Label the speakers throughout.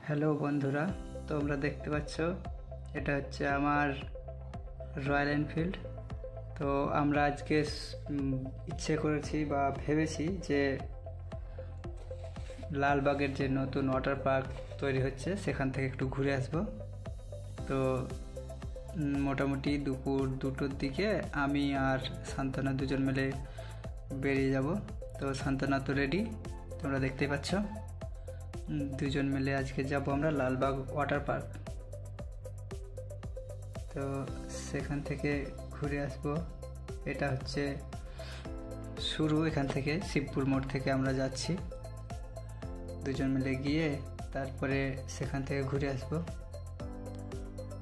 Speaker 1: Hello বন্ধুরা, তোমরা দেখতে পাচ্ছ এটা হচ্ছে আমার রয়্যাল এনফিল্ড। তো আমরা আজকে ইচ্ছে করেছি বা ভেবেছি যে লালবাগের যে নতুন ওয়াটার পার্ক তৈরি হচ্ছে সেখান থেকে একটু ঘুরে আসব। তো মোটামুটি দুপুর 2টোর দিকে আমি আর সান্তনা দুজন মিলে বেরিয়ে যাব। তো সান্তনা তো রেডি, তোমরা দেখতেই পাচ্ছ। দুজন মিলে আজকে যাব আমরা লালবাগ ওয়াটার পার্ক। তো সেখান থেকে ঘুরে আসব। এটা হচ্ছে শুরু, এখান থেকে শিবপুর মোড় থেকে আমরা যাচ্ছি। দুজন মিলে গিয়ে তারপরে সেখান থেকে ঘুরে আসব।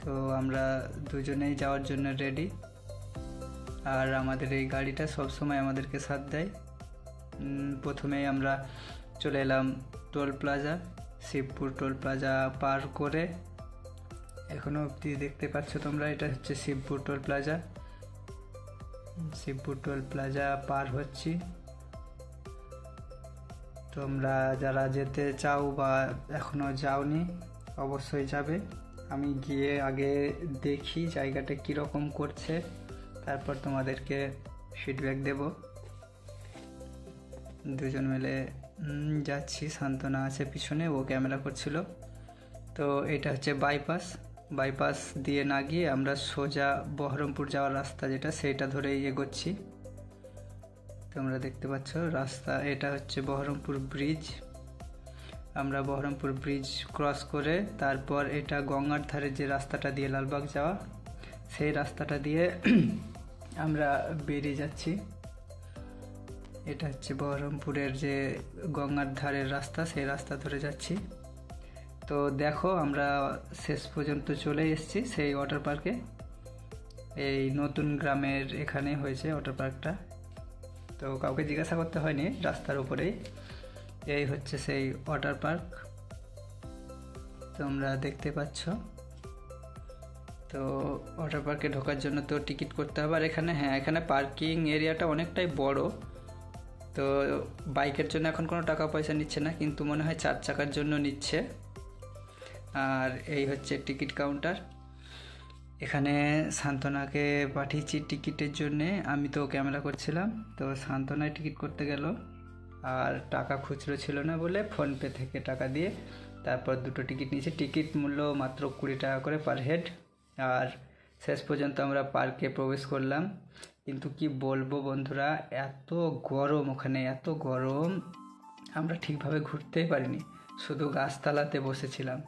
Speaker 1: তো আমরা দুজনেই যাওয়ার জন্য রেডি। আর আমাদের এই গাড়িটা সবসময় আমাদেরকে সাথ দেয়। প্রথমেই আমরা চলে এলাম toll plaza. Shibpur toll plaza পার করে এখনও অবধি দেখতে পাচ্ছ তোমরা, এটা হচ্ছে Shibpur toll plaza. Shibpur toll plaza পার হচ্ছি। তোমরা যারা যেতে চাও বা এখনও যাওনি অবশ্যই যাবে। আমি গিয়ে আগে দেখি জায়গাটা কীরকম করছে, তারপর তোমাদেরকে ফিডব্যাক দেব। দুজন মিলে যাচ্ছি, সান্তনা আছে পিছনে, ও ক্যামেরা করছিল। তো এটা হচ্ছে বাইপাস দিয়ে না গিয়ে আমরা সোজা বহরমপুর যাওয়ার রাস্তা যেটা, সেইটা ধরেই এগোচ্ছি। তোমরা দেখতে পাচ্ছ রাস্তা, এটা হচ্ছে বহরমপুর ব্রিজ। আমরা বহরমপুর ব্রিজ ক্রস করে তারপর এটা গঙ্গার ধারে যে রাস্তাটা দিয়ে লালবাগ যাওয়া, সেই রাস্তাটা দিয়ে আমরা বেরিয়ে যাচ্ছি। এটা হচ্ছে বহরমপুরের যে গঙ্গার ধারের রাস্তা, সেই রাস্তা ধরে যাচ্ছি। তো দেখো আমরা শেষ পর্যন্ত চলে এসেছি সেই ওয়াটার পার্কে। এই নতুন গ্রামের এখানে হয়েছে ওয়াটার পার্কটা। তো কাউকে জিজ্ঞাসা করতে হয়নি, রাস্তার উপরেই। এই হচ্ছে সেই ওয়াটার পার্ক, তোমরা দেখতে পাচ্ছ। তো ওয়াটার পার্কে ঢোকার জন্য তো টিকিট করতে হবে। আর এখানে পার্কিং এরিয়াটা অনেকটাই বড়। তো বাইকের জন্য এখন কোনো টাকা পয়সা নিচ্ছে না, কিন্তু মনে হয় 4 চাকার জন্য নিচ্ছে। আর এই হচ্ছে টিকিট কাউন্টার। এখানে সান্তনাকে পাঠিয়েছি টিকিটের জন্যে, আমি তো ক্যামেরা করছিলাম। তো সান্তনায় টিকিট করতে গেল, আর টাকা খুচরো ছিল না বলে ফোনপে থেকে টাকা দিয়ে তারপর 2টো টিকিট নিয়েছে। টিকিট মূল্য মাত্র 20 টাকা করে পার হেড। আর শেষ পর্যন্ত আমরা পার্কে প্রবেশ করলাম। কিন্তু কি বলবো বন্ধুরা, এত গরম, ওখানে এত গরম, আমরা ঠিকভাবে ঘুরতেই পারিনি, শুধু গাছতলাতে বসেছিলাম।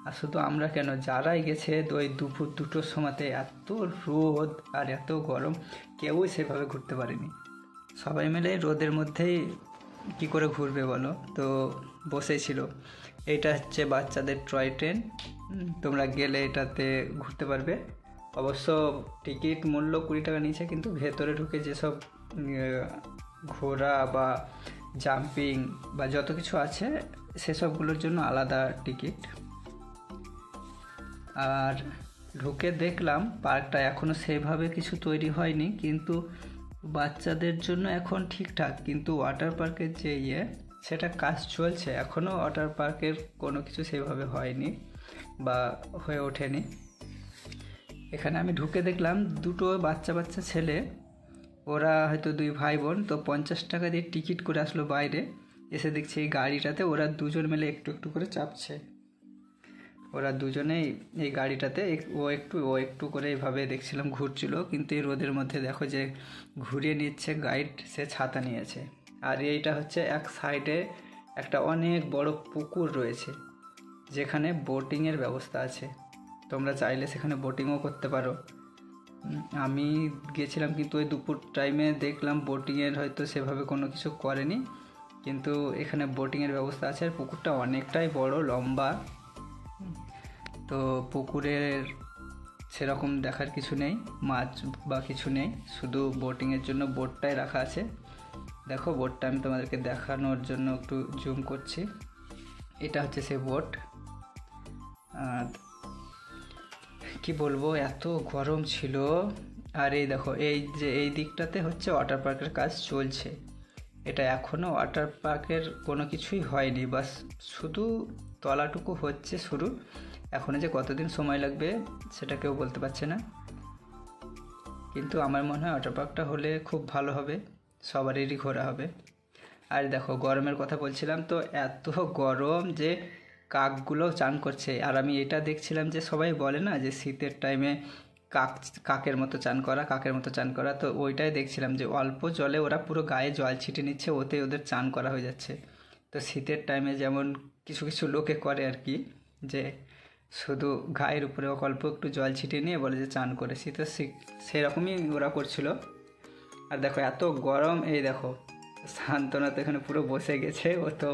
Speaker 1: আর শুধু আমরা কেন, যারাই গেছে ওই দুপুর 2টোর সময়তে এত রোদ আর এত গরম, কেউই সেভাবে ঘুরতে পারেনি। সবাই মিলে রোদের মধ্যেই কি করে ঘুরবে বলো। তো বসেছিল। এটা হচ্ছে বাচ্চাদের টয় ট্রেন, তোমরা গেলে এটাতে ঘুরতে পারবে। অবশ্য টিকিট মূল্য 20 টাকা নিয়েছে, কিন্তু ভেতরে ঢুকে যেসব ঘোরা বা জাম্পিং বা যত কিছু আছে সেসবগুলোর জন্য আলাদা টিকিট। আর ঢুকে দেখলাম পার্কটা এখনও সেভাবে কিছু তৈরি হয়নি, কিন্তু বাচ্চাদের জন্য এখন ঠিকঠাক। কিন্তু ওয়াটার পার্কের যে সেটা কাজ চলছে এখনও। ওয়াটার পার্কের কোনো কিছু সেভাবে হয়নি বা হয়ে ওঠেনি। এখানে আমি ঢুকে দেখলাম 2টো বাচ্চা ছেলে, ওরা হয়তো 2 ভাই বোন। তো 50 টাকা দিয়ে টিকিট করে আসলো বাইরে, এসে দেখছি এই গাড়িটাতে ওরা দুজন মিলে একটু একটু করে চাপছে। ওরা দুজনেই এই গাড়িটাতে ও একটু করে এইভাবে দেখছিলাম ঘুরছিল। কিন্তু এই রোদের মধ্যে দেখো যে ঘুরিয়ে নিচ্ছে গাইড, সে ছাতা নিয়েছে। আর এইটা হচ্ছে এক সাইডে একটা অনেক বড় পুকুর রয়েছে, যেখানে বোটিংয়ের ব্যবস্থা আছে। তোমরা চাইলে সেখানে বোটিংও করতে পারো। আমি গেছিলাম, কিন্তু ওই দুপুর টাইমে দেখলাম বোটিংয়ের হয়তো সেভাবে কোনো কিছু করেনি, কিন্তু এখানে বোটিংয়ের ব্যবস্থা আছে। আর পুকুরটা অনেকটাই বড়, লম্বা। তো পুকুরের সেরকম দেখার কিছু নেই, মাছ বা কিছু নেই, শুধু বোটিংয়ের জন্য বোটটাই রাখা আছে। দেখো বোটটা আমি তোমাদেরকে দেখানোর জন্য একটু জুম করছি। এটা হচ্ছে সেই বোট। আর কি বলবো, এত গরম ছিল। আর এই দেখো, এই দিকটাতে হচ্ছে ওয়াটার পার্কের কাজ চলছে। এটা এখনও ওয়াটার পার্কের কোনো কিছুই হয়নি, বাস শুধু তলাটুকু হচ্ছে শুরু। এখনও যে কতদিন সময় লাগবে সেটা কেউ বলতে পারছে না, কিন্তু আমার মনে হয় ওয়াটার পার্কটা হলে খুব ভালো হবে, সবারই ঘোরা হবে। আর দেখো গরমের কথা বলছিলাম, তো এত গরম যে কাকগুলো চান করছে। আর আমি এটা দেখছিলাম যে সবাই বলে না যে শীতের টাইমে কাকের মতো চান করা, কাকের মতো চান করা, তো ওইটাই দেখছিলাম যে অল্প জলে ওরা পুরো গায়ে জল ছিটিয়ে নিচ্ছে, ওতে ওদের চান করা হয়ে যাচ্ছে। তো শীতের টাইমে যেমন কিছু কিছু লোকে করে আর কি, যে শুধু গায়ের উপরে অল্প একটু জল ছিটিয়ে নিয়ে বলে যে চান করেছি, তো সেরকমই ওরা করছিল। আর দেখো এত গরম, এই দেখো শান্তনা তো এখানে পুরো বসে গেছে, ও তো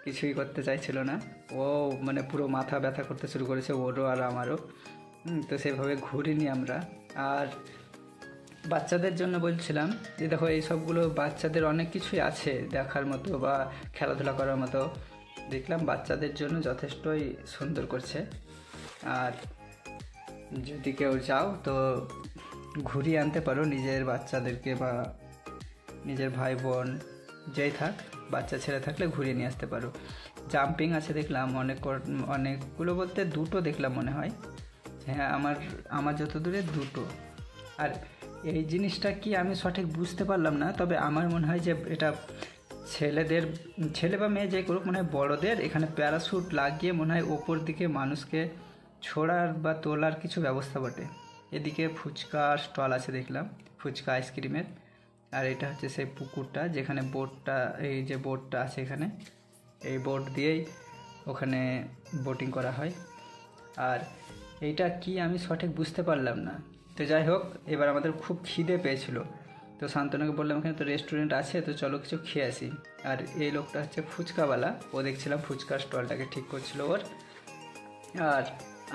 Speaker 1: কিছুই করতে চাইছিল না, ও মানে পুরো মাথা ব্যথা করতে শুরু করেছে ওরও আর আমারও। তো সেভাবে ঘুরিনি আমরা। আর বাচ্চাদের জন্য বলছিলাম যে দেখো এই সবগুলো বাচ্চাদের অনেক কিছুই আছে দেখার মতো বা খেলাধুলা করার মতো, দেখলাম বাচ্চাদের জন্য যথেষ্টই সুন্দর করছে। আর যদি কেউ যাও তো ঘুরিয়ে আনতে পারো নিজের বাচ্চাদেরকে বা নিজের ভাই বোন যেই থাক, বাচ্চা ছেলে থাকলে ঘুরিয়ে নিয়ে আসতে পারো। জাম্পিং আছে দেখলাম অনেকগুলো, বলতে দুটো দেখলাম মনে হয়, হ্যাঁ আমার যত দূরে দুটো। আর এই জিনিসটা কি আমি সঠিক বুঝতে পারলাম না, তবে আমার মনে হয় যে এটা ছেলে বা মেয়ে যে করুক, মনে হয় বড়দের এখানে প্যারাশুট লাগিয়ে মনে হয় ওপর দিকে মানুষকে ছোড়ার বা তোলার কিছু ব্যবস্থা বটে। এদিকে ফুচকা স্টল আছে দেখলাম, ফুচকা আইসক্রিমের। আর এটা হচ্ছে সেই পুকুরটা যেখানে বোটটা, এই যে বোটটা আছে এখানে, এই বোট দিয়েই ওখানে বোটিং করা হয়। আর এইটা কি আমি সঠিক বুঝতে পারলাম না। তো যাই হোক, এবার আমাদের খুব খিদে পেয়েছিল, তো শান্তনাকে বললাম এখানে তো রেস্টুরেন্ট আছে, তো চলো কিছু খেয়ে আসি। আর এই লোকটা হচ্ছে ফুচকাওয়ালা, ও দেখছিলাম ফুচকার স্টলটাকে ঠিক করছিল ওর। আর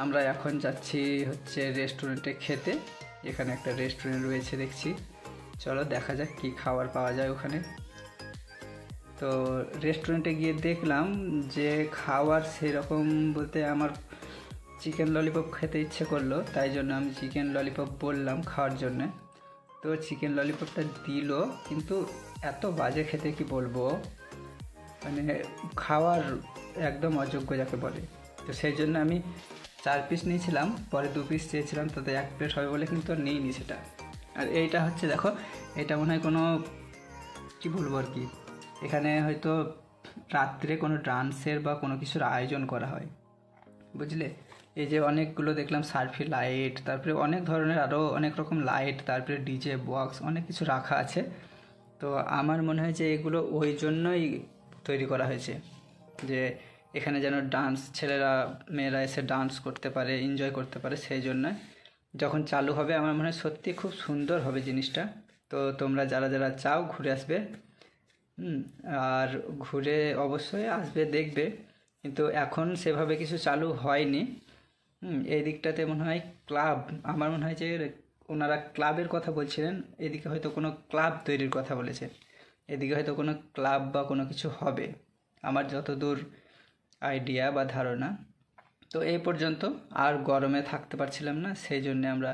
Speaker 1: আমরা এখন যাচ্ছি হচ্ছে রেস্টুরেন্টে খেতে, এখানে একটা রেস্টুরেন্ট রয়েছে দেখছি, চলো দেখা যাক কী খাবার পাওয়া যায় ওখানে। তো রেস্টুরেন্টে গিয়ে দেখলাম যে খাবার সেরকম বলতে আমার চিকেন ললিপপ খেতে ইচ্ছে করলো, তাই জন্য আমি চিকেন ললিপপ বললাম খাওয়ার জন্যে। তো চিকেন ললিপপটা দিল, কিন্তু এত বাজে খেতে কি বলবো, মানে খাওয়ার একদম অযোগ্য যাকে বলে। তো সেই জন্য আমি 4 পিস নিয়েছিলাম, পরে 2 পিস চেয়েছিলাম, তাতে 1 প্লেট হবে বলে কিন্তু আর নিইনি সেটা। আর এইটা হচ্ছে দেখো, এটা মনে হয় কোনো কী বলবো আর কি, এখানে হয়তো রাত্রে কোনো ডান্সের বা কোনো কিছুর আয়োজন করা হয়, বুঝলে। এই যে অনেকগুলো দেখলাম সার্ফি লাইট, তারপরে অনেক ধরনের আরও অনেক রকম লাইট, তারপরে ডিজে বক্স অনেক কিছু রাখা আছে। তো আমার মনে হয় যে এগুলো ওই জন্যই তৈরি করা হয়েছে, যে এখানে যেন ডান্স, ছেলেরা মেয়েরা এসে ডান্স করতে পারে, এনজয় করতে পারে, সেই জন্য যখন চালু হবে আমার মনে হয় সত্যি খুব সুন্দর হবে জিনিসটা। তো তোমরা যারা যারা চাও ঘুরে আসবে, আর ঘুরে অবশ্যই আসবে দেখবে, কিন্তু এখন সেভাবে কিছু চালু হয়নি। এই দিকটাতে মনে হয় ক্লাব, আমার মনে হয় যে ওনারা ক্লাবের কথা বলছিলেন, এদিকে হয়তো কোনো ক্লাব তৈরির কথা বলেছে, এদিকে হয়তো কোনো ক্লাব বা কোনো কিছু হবে, আমার যতদূর আইডিয়া বা ধারণা। তো এই পর্যন্ত, আর গরমে থাকতে পারছিলাম না, সেই জন্যে আমরা